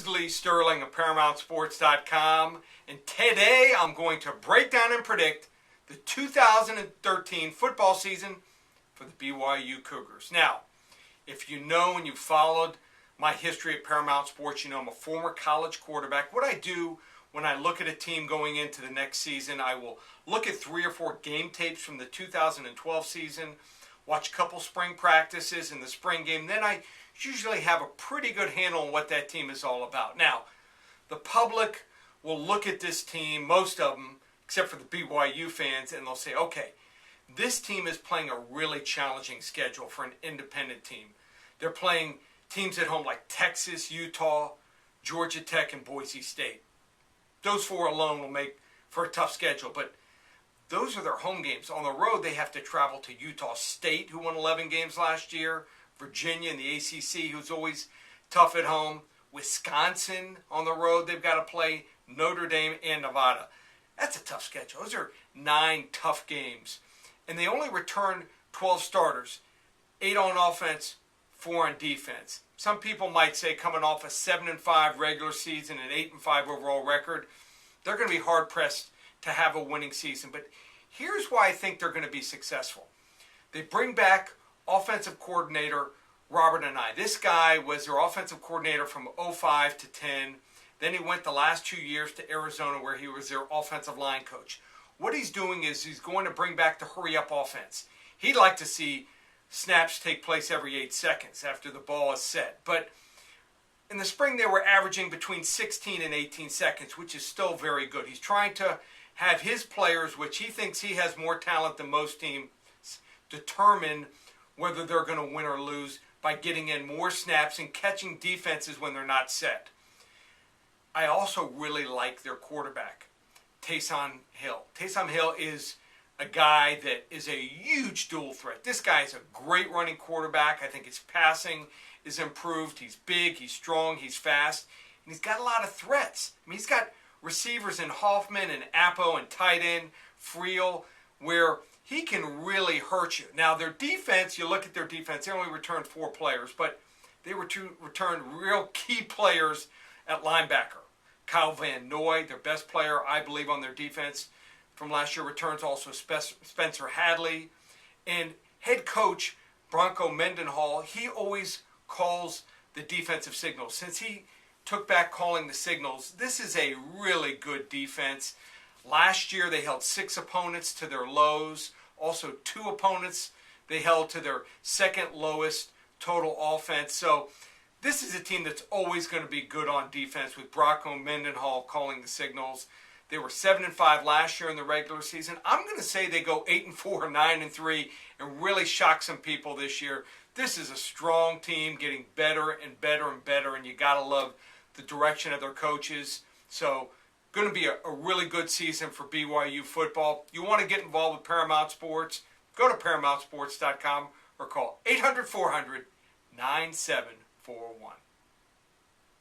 Lee Sterling of ParamountSports.com, and today I'm going to break down and predict the 2013 football season for the BYU Cougars. Now, if you know and you've followed my history at Paramount Sports, you know I'm a former college quarterback. What I do when I look at a team going into the next season, I will look at 3 or 4 game tapes from the 2012 season, watch a couple spring practices in the spring game, then I usually have a pretty good handle on what that team is all about. Now, the public will look at this team, most of them, except for the BYU fans, and they'll say, okay, this team is playing a really challenging schedule for an independent team. They're playing teams at home like Texas, Utah, Georgia Tech, and Boise State. Those 4 alone will make for a tough schedule, but those are their home games. On the road, they have to travel to Utah State, who won 11 games last year, Virginia in the ACC, who's always tough at home, Wisconsin on the road, they've got to play Notre Dame and Nevada. That's a tough schedule. Those are 9 tough games. And they only return 12 starters, 8 on offense, 4 on defense. Some people might say coming off a 7-5 regular season and 8-5 overall record, they're going to be hard-pressed to have a winning season. But here's why I think they're going to be successful. They bring back offensive coordinator Robert Anae. This guy was their offensive coordinator from 05 to 10. Then he went the last 2 years to Arizona where he was their offensive line coach. What he's doing is he's going to bring back the hurry-up offense. He'd like to see snaps take place every 8 seconds after the ball is set. But in the spring, they were averaging between 16 and 18 seconds, which is still very good. He's trying to have his players, which he thinks he has more talent than most teams, determine whether they're going to win or lose by getting in more snaps and catching defenses when they're not set. I also really like their quarterback, Taysom Hill. Taysom Hill is a guy that is a huge dual threat. This guy is a great running quarterback. I think his passing is improved. He's big, he's strong, he's fast, and he's got a lot of threats. I mean, he's got receivers in Hoffman and Appo and tight end Friel where he can really hurt you. Now, their defense, you look at their defense, they only returned 4 players, but they returned real key players at linebacker. Kyle Van Noy, their best player, I believe, on their defense from last year, returns also Spencer Hadley. And head coach Bronco Mendenhall, he always calls the defensive signals. Since he took back calling the signals, this is a really good defense. Last year, they held 6 opponents to their lows. Also, 2 opponents they held to their second lowest total offense. So this is a team that's always going to be good on defense with Bronco Mendenhall calling the signals. They were 7-5 last year in the regular season. I'm going to say they go 8-4, 9-3, and really shock some people this year. This is a strong team getting better and better and better, and you got to love the direction of their coaches. So going to be a really good season for BYU football. You want to get involved with Paramount Sports, go to ParamountSports.com or call 800-400-9741.